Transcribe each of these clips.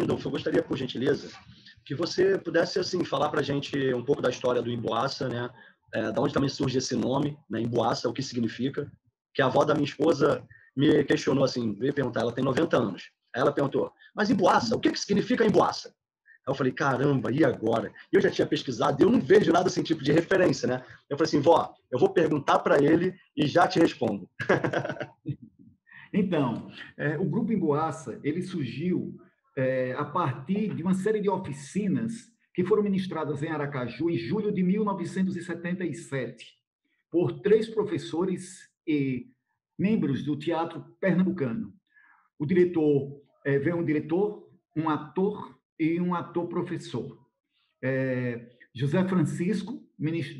Lindolfo, eu gostaria, por gentileza, que você pudesse assim falar para a gente um pouco da história do Emboassa, né? Da onde também surge esse nome, né? Emboassa, o que significa? Que a avó da minha esposa me questionou assim, veio perguntar, ela tem 90 anos. Aí ela perguntou, mas Emboassa, o que significa Emboassa? Aí eu falei, caramba, e agora? Eu já tinha pesquisado e eu não vejo nada assim, tipo de referência, né? Eu falei assim, vó, eu vou perguntar para ele e já te respondo. Então, o Grupo Emboassa, ele surgiu a partir de uma série de oficinas que foram ministradas em Aracaju em julho de 1977, por 3 professores e membros do teatro pernambucano. O diretor, veio um diretor, um ator e um ator-professor. José Francisco,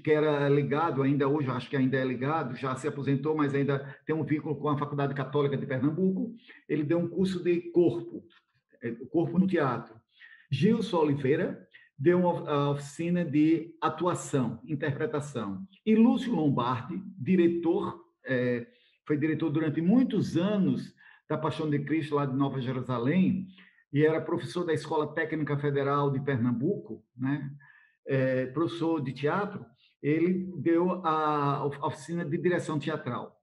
que era ligado ainda hoje, acho que ainda é ligado, já se aposentou, mas ainda tem um vínculo com a Faculdade Católica de Pernambuco. Ele deu um curso de corpo no teatro. Gilson Oliveira deu uma oficina de atuação, interpretação. E Lúcio Lombardi, diretor, foi diretor durante muitos anos da Paixão de Cristo, lá de Nova Jerusalém, e era professor da Escola Técnica Federal de Pernambuco, né? Professor de teatro. Ele deu a oficina de direção teatral.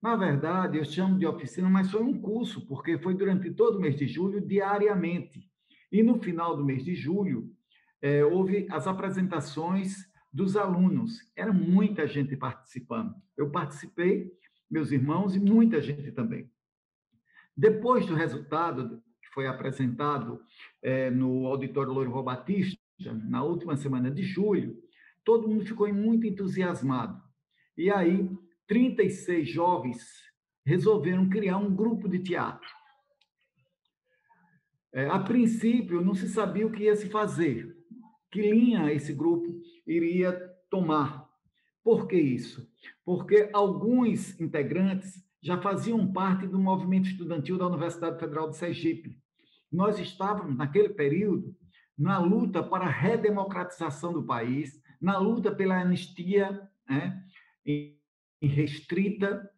Na verdade, eu chamo de oficina, mas foi um curso, porque foi durante todo o mês de julho, diariamente. E no final do mês de julho, houve as apresentações dos alunos. Era muita gente participando. Eu participei, meus irmãos e muita gente também. Depois do resultado, que foi apresentado no Auditório Lourival Batista, na última semana de julho, todo mundo ficou muito entusiasmado. E aí, 36 jovens resolveram criar um grupo de teatro. A princípio, não se sabia o que ia se fazer, que linha esse grupo iria tomar. Por que isso? Porque alguns integrantes já faziam parte do movimento estudantil da Universidade Federal de Sergipe. Nós estávamos, naquele período, na luta para a redemocratização do país, na luta pela anistia, né, restrita,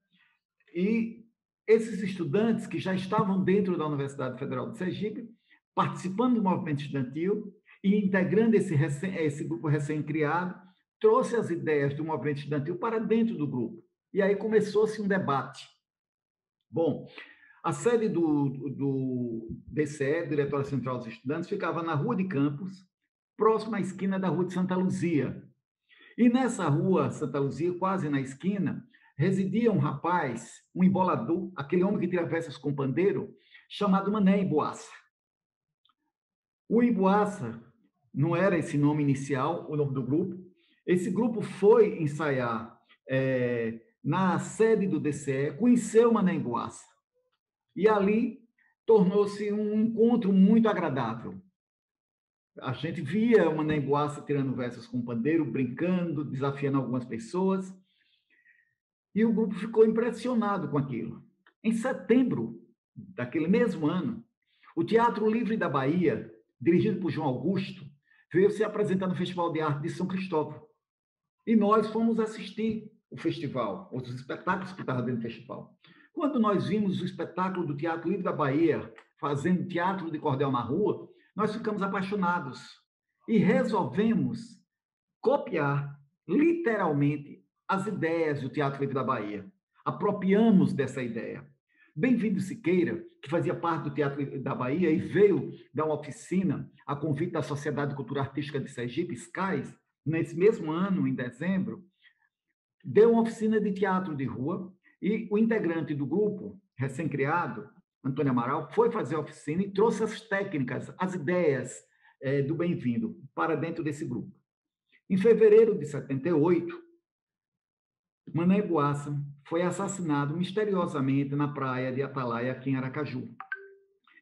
e esses estudantes que já estavam dentro da Universidade Federal de Sergipe, participando do movimento estudantil e integrando esse grupo recém-criado, trouxe as ideias do movimento estudantil para dentro do grupo. E aí começou-se um debate. Bom, a sede do DCE, Diretório Central dos Estudantes, ficava na Rua de Campos, próxima à esquina da Rua de Santa Luzia. E nessa Rua Santa Luzia, quase na esquina, residia um rapaz, um embolador, aquele homem que tira versos com pandeiro, chamado Mané Emboassa. O Emboassa não era esse nome inicial, o nome do grupo. Esse grupo foi ensaiar na sede do DCE, conheceu Mané Emboassa. E ali tornou-se um encontro muito agradável. A gente via o Mané Emboassa tirando versos com pandeiro, brincando, desafiando algumas pessoas. E o grupo ficou impressionado com aquilo. Em setembro daquele mesmo ano, o Teatro Livre da Bahia, dirigido por João Augusto, veio se apresentar no Festival de Arte de São Cristóvão. E nós fomos assistir o festival, os espetáculos que estavam dentro do festival. Quando nós vimos o espetáculo do Teatro Livre da Bahia, fazendo teatro de cordel na rua, nós ficamos apaixonados e resolvemos copiar, literalmente, as ideias do Teatro Livre da Bahia. Apropriamos dessa ideia. Bem-vindo Siqueira, que fazia parte do Teatro Livre da Bahia e veio dar uma oficina a convite da Sociedade de Cultura Artística de Sergipe, SCAIS, nesse mesmo ano, em dezembro, deu uma oficina de teatro de rua e o integrante do grupo, recém-criado, Antônio Amaral, foi fazer a oficina e trouxe as técnicas, as ideias do Bem-vindo para dentro desse grupo. Em fevereiro de 78, Mané Emboassa foi assassinado misteriosamente na praia de Atalaia, aqui em Aracaju.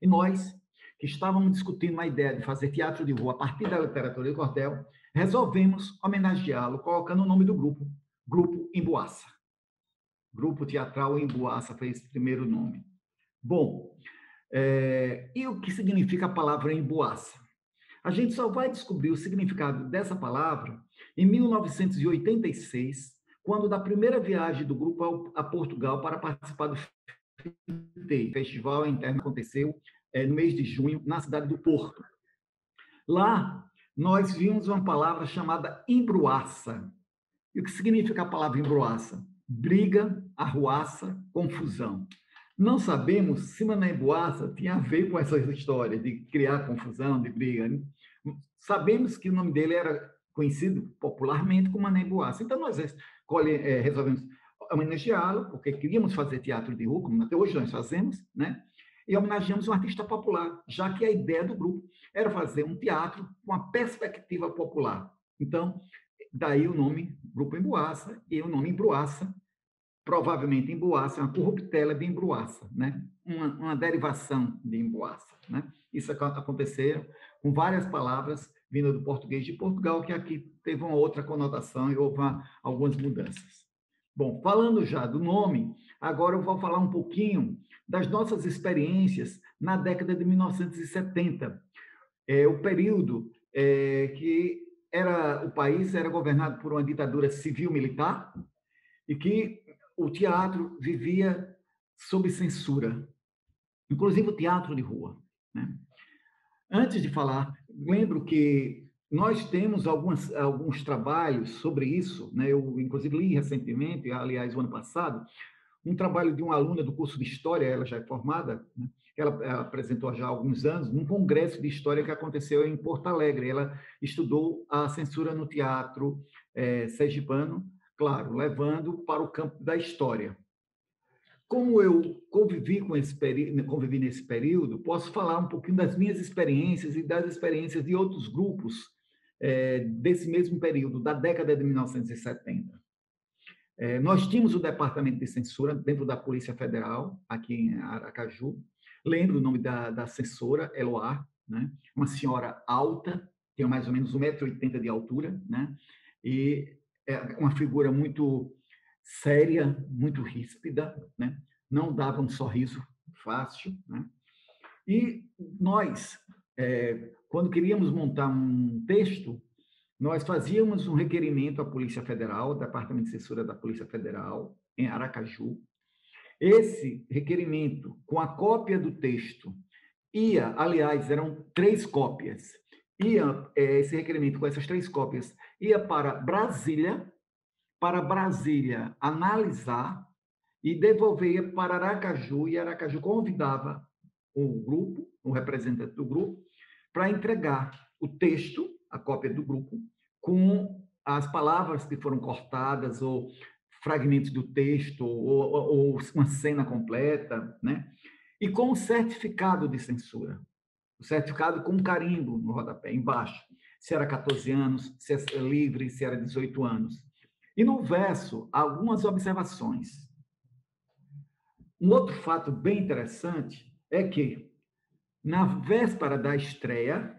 E nós, que estávamos discutindo a ideia de fazer teatro de rua a partir da literatura de cordel, resolvemos homenageá-lo, colocando o nome do grupo, Grupo Emboassa. Grupo Teatral Emboassa foi esse primeiro nome. Bom, e o que significa a palavra Emboassa? A gente só vai descobrir o significado dessa palavra em 1986, quando da primeira viagem do grupo a Portugal para participar do Festival Interno aconteceu no mês de junho, na cidade do Porto. Lá, nós vimos uma palavra chamada embruaça. E o que significa a palavra embruaça? Briga, arruaça, confusão. Não sabemos se Mané Embuaça tinha a ver com essa história de criar confusão, de briga. Sabemos que o nome dele era conhecido popularmente como Mané Embuaça. Então, nós resolvemos homenageá-lo, porque queríamos fazer teatro de rua, como até hoje nós fazemos, né? E homenageamos um artista popular, já que a ideia do grupo era fazer um teatro com uma perspectiva popular. Então, daí o nome Grupo Embuaça e o nome Embruaça, provavelmente Embuaça, uma corruptela de Embruaça, né? Uma derivação de Embuaça, né? Isso aconteceu com várias palavras vindas do português de Portugal, que aqui teve uma outra conotação e houve algumas mudanças. Bom, falando já do nome, agora eu vou falar um pouquinho das nossas experiências na década de 1970, o período que o país era governado por uma ditadura civil-militar e que o teatro vivia sob censura, inclusive o teatro de rua, né? Antes de falar, lembro que nós temos alguns trabalhos sobre isso, né? Eu, inclusive, li recentemente, aliás, o ano passado, um trabalho de uma aluna do curso de História, ela já é formada, né? Ela apresentou já há alguns anos, num congresso de História que aconteceu em Porto Alegre. Ela estudou a censura no teatro sergipano, claro, levando para o campo da história. Como eu convivi nesse período, posso falar um pouquinho das minhas experiências e das experiências de outros grupos desse mesmo período, da década de 1970. Nós tínhamos o Departamento de Censura dentro da Polícia Federal, aqui em Aracaju. Lembro o nome da censora, Eloá, né? Uma senhora alta, tem mais ou menos 1,80 m de altura, né? E é uma figura muito séria, muito ríspida, né? Não dava um sorriso fácil, né? E nós, quando queríamos montar um texto, nós fazíamos um requerimento à Polícia Federal, ao Departamento de Censura da Polícia Federal, em Aracaju. Esse requerimento, com a cópia do texto, aliás, eram 3 cópias, esse requerimento com essas 3 cópias ia para Brasília analisar e devolver para Aracaju, e Aracaju convidava o grupo, o representante do grupo, para entregar o texto, a cópia do grupo, com as palavras que foram cortadas, ou fragmentos do texto, ou uma cena completa, né? E com o certificado de censura. O certificado com um carimbo no rodapé, embaixo. Se era 14 anos, se era livre, se era 18 anos. E no verso, algumas observações. Um outro fato bem interessante é que, na véspera da estreia,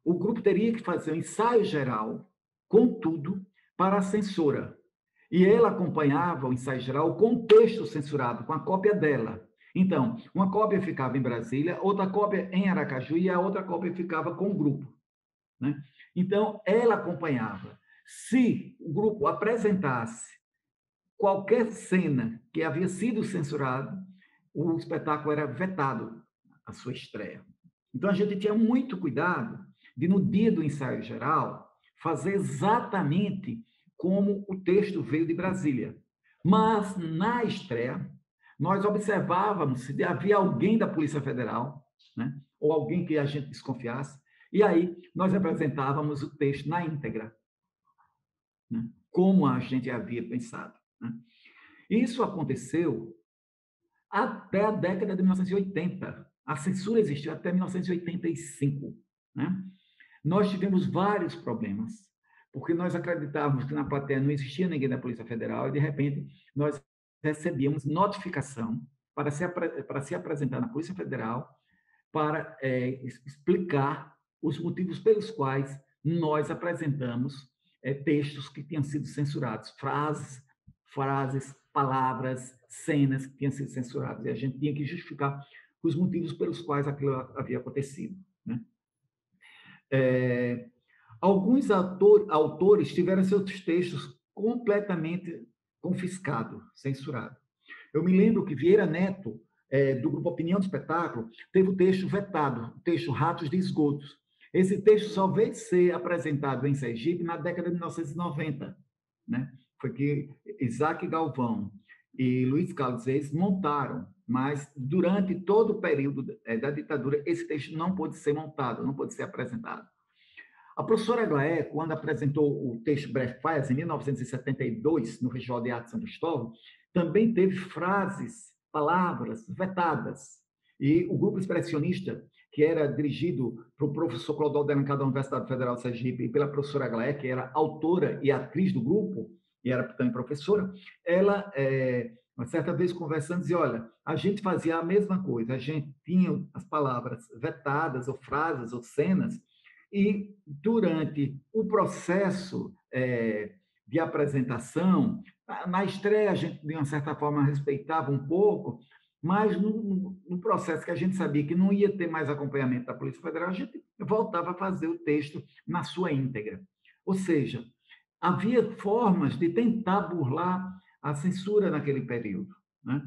o grupo teria que fazer um ensaio geral, com tudo, para a censora. E ela acompanhava o ensaio geral com o texto censurado, com a cópia dela. Então, uma cópia ficava em Brasília, outra cópia em Aracaju e a outra cópia ficava com o grupo, né? Então, ela acompanhava. Se o grupo apresentasse qualquer cena que havia sido censurada, o espetáculo era vetado, a sua estreia. Então, a gente tinha muito cuidado de, no dia do ensaio geral, fazer exatamente como o texto veio de Brasília. Mas, na estreia, nós observávamos se havia alguém da Polícia Federal, né, ou alguém que a gente desconfiasse, e aí nós apresentávamos o texto na íntegra, né, como a gente havia pensado, né? Isso aconteceu até a década de 1980. A censura existiu até 1985, né? Nós tivemos vários problemas, porque nós acreditávamos que na plateia não existia ninguém da Polícia Federal e, de repente, nós recebíamos notificação para se apresentar na Polícia Federal para explicar os motivos pelos quais nós apresentamos textos que tinham sido censurados, frases, palavras, cenas que tinham sido censuradas. E a gente tinha que justificar os motivos pelos quais aquilo havia acontecido, né? Alguns autores tiveram seus textos completamente confiscados, censurados. Eu me lembro que Vieira Neto do Grupo Opinião do Espetáculo, teve o texto vetado, o texto Ratos de Esgotos. Esse texto só veio ser apresentado em Sergipe na década de 1990, né? Foi que Isaac Galvão e Luiz Carlos Reis montaram, mas durante todo o período da ditadura, esse texto não pôde ser montado, não pôde ser apresentado. A professora Aglaé, quando apresentou o texto Brefaz, em 1972, no Festival de Arte São Cristóvão, também teve frases, palavras vetadas. E o grupo expressionista, que era dirigido para o professor Clodoaldo Alencar da Universidade Federal de Sergipe e pela professora Aglaé, que era autora e atriz do grupo, e era também professora, ela, uma certa vez conversando, dizia, olha, a gente fazia a mesma coisa, a gente tinha as palavras vetadas, ou frases, ou cenas, e durante o processo de apresentação, na estreia a gente, de uma certa forma, respeitava um pouco, mas no processo que a gente sabia que não ia ter mais acompanhamento da Polícia Federal, a gente voltava a fazer o texto na sua íntegra. Ou seja, havia formas de tentar burlar a censura naquele período, né?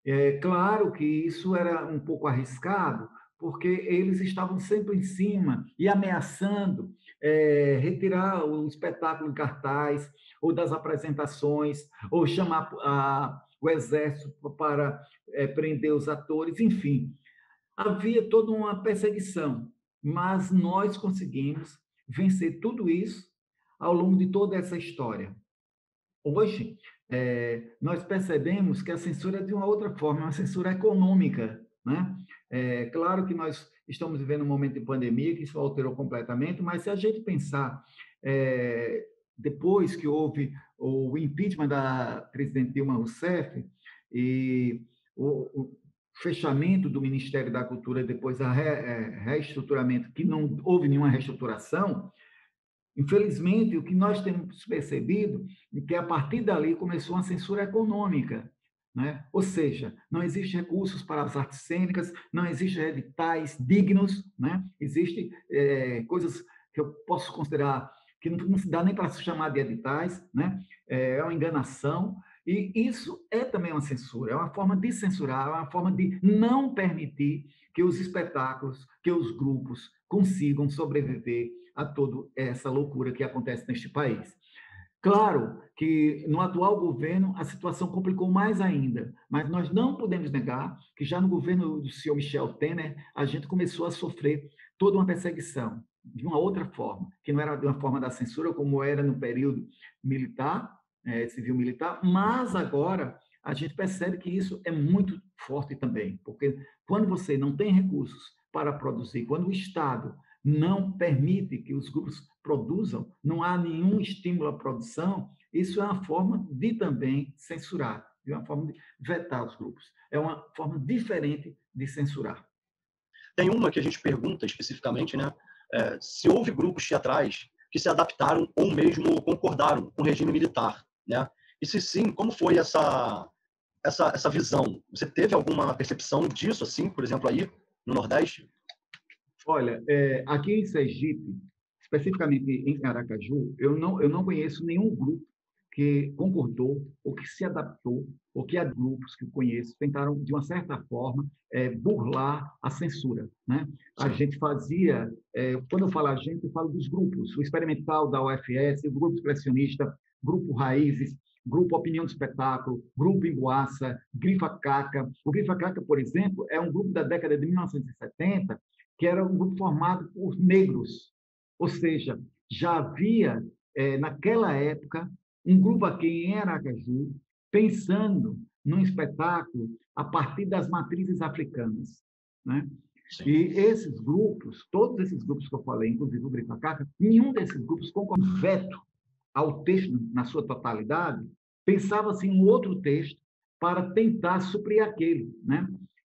É claro que isso era um pouco arriscado, porque eles estavam sempre em cima e ameaçando retirar o espetáculo em cartaz, ou das apresentações, ou chamar o exército para prender os atores, enfim. Havia toda uma perseguição, mas nós conseguimos vencer tudo isso ao longo de toda essa história. Hoje, nós percebemos que a censura é de uma outra forma, uma censura econômica, né? Claro que nós estamos vivendo um momento de pandemia, que isso alterou completamente, mas se a gente pensar, depois que houve o impeachment da presidente Dilma Rousseff e o fechamento do Ministério da Cultura, depois a reestruturamento, que não houve nenhuma reestruturação, infelizmente, o que nós temos percebido é que, a partir dali, começou uma censura econômica, né? Ou seja, não existem recursos para as artes cênicas, não existem editais dignos, né? Existem coisas que eu posso considerar que não se dá nem para se chamar de editais, né? É uma enganação, e isso é também uma censura, é uma forma de censurar, é uma forma de não permitir que os espetáculos, que os grupos consigam sobreviver a toda essa loucura que acontece neste país. Claro que no atual governo a situação complicou mais ainda, mas nós não podemos negar que já no governo do senhor Michel Temer a gente começou a sofrer toda uma perseguição de uma outra forma, que não era de uma forma da censura como era no período militar, civil-militar, mas agora a gente percebe que isso é muito forte também, porque quando você não tem recursos para produzir, quando o Estado não permite que os grupos produzam, não há nenhum estímulo à produção, isso é uma forma de também censurar, é uma forma de vetar os grupos. É uma forma diferente de censurar. Tem uma que a gente pergunta especificamente, né? Se houve grupos teatrais que se adaptaram ou mesmo concordaram com o regime militar, né? E se sim, como foi essa visão? Você teve alguma percepção disso, assim, por exemplo, aí no Nordeste? Olha, aqui em Sergipe, especificamente em Aracaju, eu não conheço nenhum grupo que concordou ou que se adaptou, ou que há grupos que eu conheço tentaram, de uma certa forma, burlar a censura, né? A gente fazia, quando eu falo a gente, eu falo dos grupos, o experimental da UFS, o grupo expressionista, grupo Raízes, Grupo Opinião do Espetáculo, Grupo Emboaça, Grifa Caca. O Grifa Caca, por exemplo, é um grupo da década de 1970, que era um grupo formado por negros. Ou seja, já havia, naquela época, um grupo aqui em Aracaju pensando num espetáculo a partir das matrizes africanas, né? Sim. E esses grupos, todos esses grupos que eu falei, inclusive o Grifa Caca, nenhum desses grupos concordou veto ao texto na sua totalidade, pensava-se em um outro texto para tentar suprir aquele, né?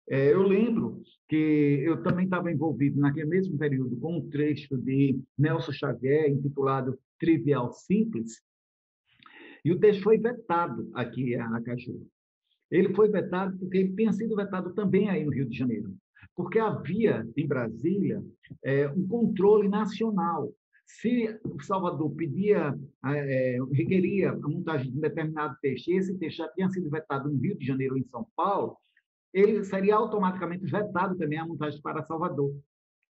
Eu lembro que eu também estava envolvido naquele mesmo período com um trecho de Nelson Xavier intitulado Trivial Simples, e o texto foi vetado aqui em Aracaju. Ele foi vetado porque ele tinha sido vetado também aí no Rio de Janeiro, porque havia em Brasília um controle nacional. Se o Salvador requeria a montagem de um determinado texto, e esse texto já tinha sido vetado no Rio de Janeiro ou em São Paulo, ele seria automaticamente vetado também a montagem para Salvador,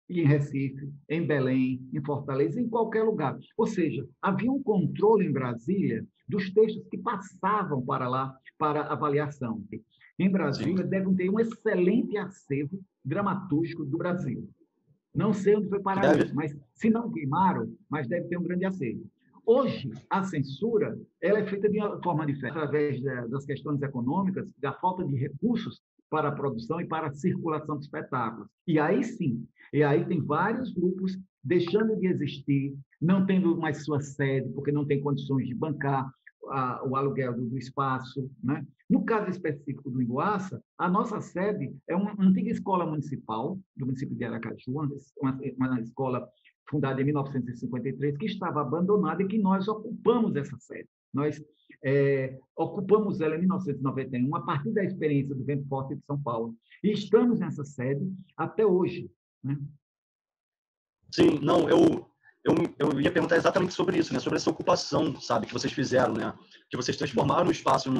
em Recife, em Belém, em Fortaleza, em qualquer lugar. Ou seja, havia um controle em Brasília dos textos que passavam para lá para avaliação. Em Brasília, Sim. devem ter um excelente acervo dramatúrgico do Brasil. Não sei onde foi Que parar isso, deve. mas se não queimaram, mas deve ter um grande acervo. Hoje, a censura ela é feita de uma forma diferente, através das questões econômicas, da falta de recursos para a produção e para a circulação de espetáculos. E aí sim, e aí tem vários grupos deixando de existir, não tendo mais sua sede, porque não tem condições de bancar o aluguel do espaço. Né? No caso específico do Emboaça, a nossa sede é uma antiga escola municipal, do município de Aracaju, uma escola fundada em 1953, que estava abandonada e que nós ocupamos essa sede. Nós ocupamos ela em 1991, a partir da experiência do Vento Forte de São Paulo. E estamos nessa sede até hoje. Né? Sim, não, eu ia perguntar exatamente sobre isso, né? Sobre essa ocupação, sabe, que vocês fizeram, né? Que vocês transformaram o espaço,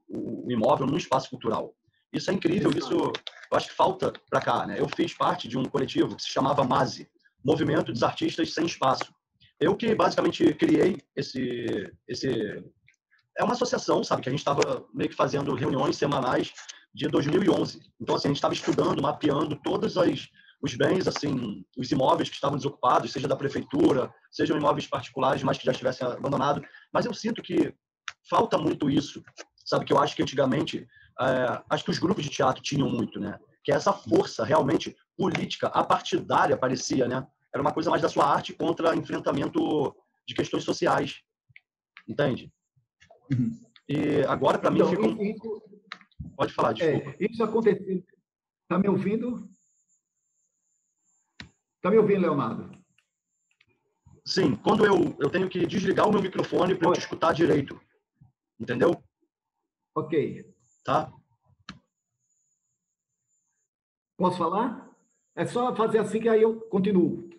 o imóvel, num espaço cultural. Isso é incrível, isso eu acho que falta para cá, né? Eu fiz parte de um coletivo que se chamava MASE, Movimento dos Artistas Sem Espaço. Eu que basicamente criei esse é uma associação, sabe, que a gente estava meio que fazendo reuniões semanais de 2011. Então, assim, a gente estava estudando, mapeando todos os bens, assim, os imóveis que estavam desocupados, seja da prefeitura, sejam imóveis particulares, mas que já estivessem abandonados. Mas eu sinto que falta muito isso, sabe, que eu acho que antigamente, acho que os grupos de teatro tinham muito, né? Que essa força realmente política, apartidária, parecia, né? Era uma coisa mais da sua arte contra enfrentamento de questões sociais, entende? Uhum. E agora, para mim, Então, fica um... Pode falar, desculpa. isso aconteceu. Está me ouvindo? Está me ouvindo, Leonardo? Sim, quando eu tenho que desligar o meu microfone para eu te escutar direito. Entendeu? Ok. Tá? Posso falar? É só fazer assim que aí eu continuo.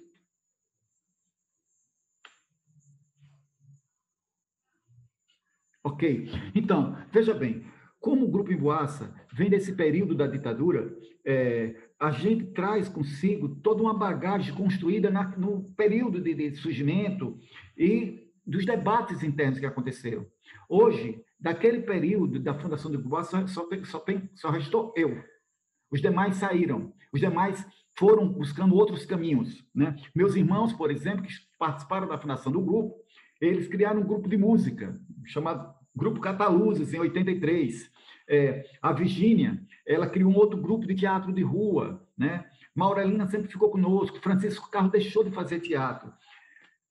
Ok. Então, veja bem, como o Grupo Emboaça vem desse período da ditadura, a gente traz consigo toda uma bagagem construída no período de surgimento e dos debates internos que aconteceram. Hoje, daquele período da fundação do Emboaça, só restou eu. Os demais saíram. Os demais foram buscando outros caminhos. Né? Meus irmãos, por exemplo, que participaram da fundação do grupo, eles criaram um grupo de música, chamado Grupo Cataluzes, em 83. A Virgínia, ela criou um outro grupo de teatro de rua. Né? Maurelina sempre ficou conosco, Francisco Carlos deixou de fazer teatro.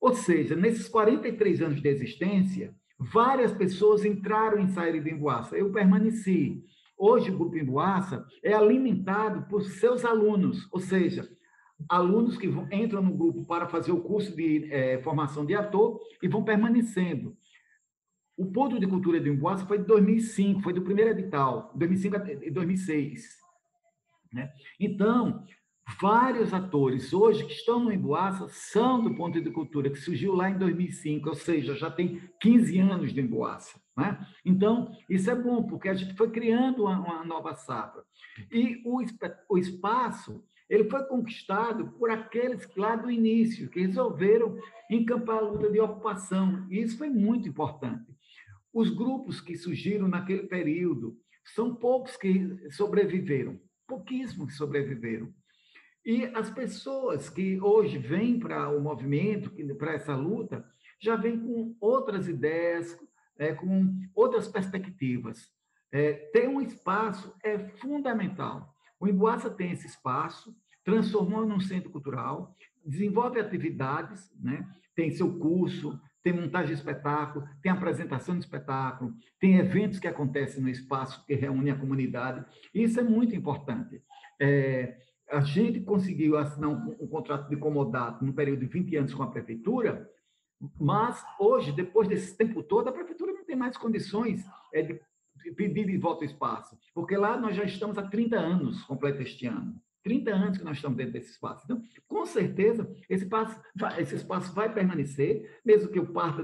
Ou seja, nesses 43 anos de existência, várias pessoas entraram e saíram do Emboaça. Eu permaneci. Hoje, o Grupo Emboaça é alimentado por seus alunos, ou seja, alunos que entram no grupo para fazer o curso de formação de ator e vão permanecendo. O Ponto de Cultura do Emboaça foi de 2005, foi do primeiro edital, 2005 e 2006. Né? Então, vários atores hoje que estão no Emboaça são do Ponto de Cultura, que surgiu lá em 2005, ou seja, já tem 15 anos de Emboaça. Né? Então, isso é bom, porque a gente foi criando uma nova safra. E o espaço ele foi conquistado por aqueles lá do início, que resolveram encampar a luta de ocupação. E isso foi muito importante. Os grupos que surgiram naquele período são poucos que sobreviveram, pouquíssimos que sobreviveram. E as pessoas que hoje vêm para o movimento, para essa luta, já vêm com outras ideias, com outras perspectivas. Ter um espaço é fundamental. O Emboaça tem esse espaço, transformou num centro cultural, desenvolve atividades, né? Tem seu curso, tem montagem de espetáculo, tem apresentação de espetáculo, tem eventos que acontecem no espaço que reúne a comunidade. Isso é muito importante. A gente conseguiu assinar um contrato de comodato no período de 20 anos com a prefeitura, mas hoje, depois desse tempo todo, a prefeitura não tem mais condições de pedir de volta o espaço, porque lá nós já estamos há 30 anos, completa este ano. 30 anos que nós estamos dentro desse espaço. Então, com certeza, esse espaço vai permanecer, mesmo que eu parta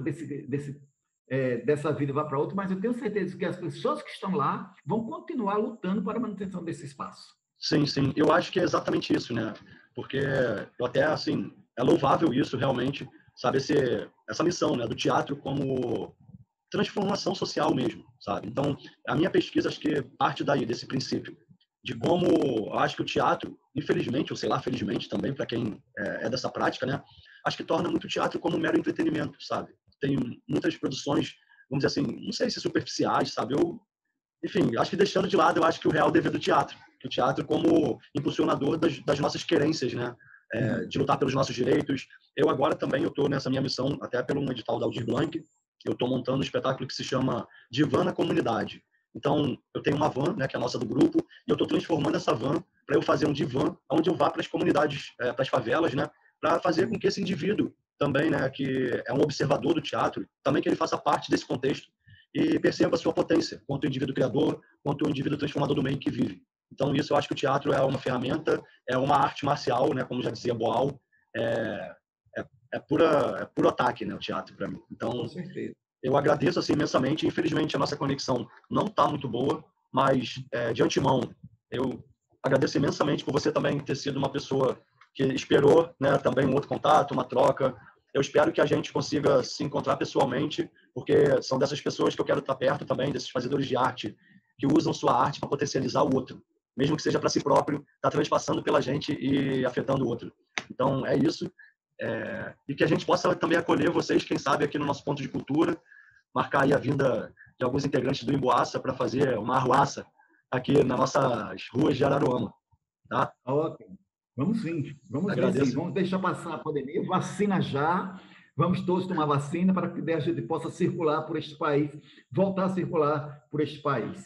dessa vida vá para outra, mas eu tenho certeza que as pessoas que estão lá vão continuar lutando para a manutenção desse espaço. Sim, sim. Eu acho que é exatamente isso, né? Porque eu até, assim, é louvável isso realmente, sabe? Essa missão, né, do teatro como transformação social mesmo, sabe? Então, a minha pesquisa acho que parte daí, desse princípio, de como eu acho que o teatro, infelizmente, ou sei lá, felizmente também, para quem é dessa prática, né? Acho que torna muito o teatro como um mero entretenimento, sabe? Tem muitas produções, vamos dizer assim, não sei se superficiais, sabe? Enfim, acho que deixando de lado, eu acho que o real dever do teatro, que o teatro como impulsionador das nossas querências, né? De lutar pelos nossos direitos. Eu agora também estou nessa minha missão, até pelo edital da Aldir Blanc, eu estou montando um espetáculo que se chama Divã na Comunidade. Então, eu tenho uma van, né, que é a nossa do grupo, e eu estou transformando essa van para eu fazer um divã, onde eu vá para as comunidades, para as favelas, né, para fazer com que esse indivíduo também, né, que é um observador do teatro, também que ele faça parte desse contexto e perceba a sua potência, quanto o indivíduo criador, quanto o indivíduo transformador do meio que vive. Então, isso eu acho que o teatro é uma ferramenta, é uma arte marcial, né, como já dizia Boal, é puro ataque, né, o teatro, para mim. Então, com certeza. Eu agradeço assim, imensamente. Infelizmente, a nossa conexão não está muito boa, mas, de antemão, eu agradeço imensamente por você também ter sido uma pessoa que esperou, né, também um outro contato, uma troca. Eu espero que a gente consiga se encontrar pessoalmente, porque são dessas pessoas que eu quero estar perto também, desses fazedores de arte, que usam sua arte para potencializar o outro, mesmo que seja para si próprio, está transpassando pela gente e afetando o outro. Então, é isso. E que a gente possa também acolher vocês, quem sabe, aqui no nosso ponto de cultura, marcar aí a vinda de alguns integrantes do Emboaça para fazer uma arruaça aqui nas nossas ruas de Araruama. Tá? Ótimo. Vamos sim, vamos ver sim. Agradeço. Vamos deixar passar a pandemia, vacina já, vamos todos tomar vacina para que a gente possa circular por este país, voltar a circular por este país.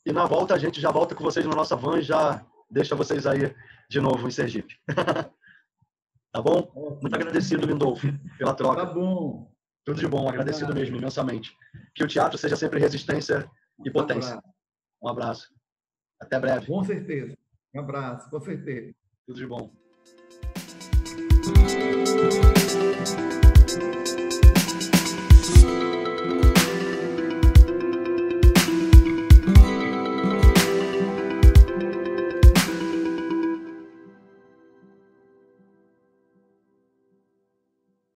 E na volta, a gente já volta com vocês na nossa van e já deixa vocês aí de novo em Sergipe. Tá bom? Ótimo. Muito agradecido, Lindolfo, pela troca. Tá bom. Tudo de bom, agradecido mesmo, imensamente. Que o teatro seja sempre resistência e potência. Um abraço. Até breve. Com certeza. Um abraço, com certeza. Tudo de bom.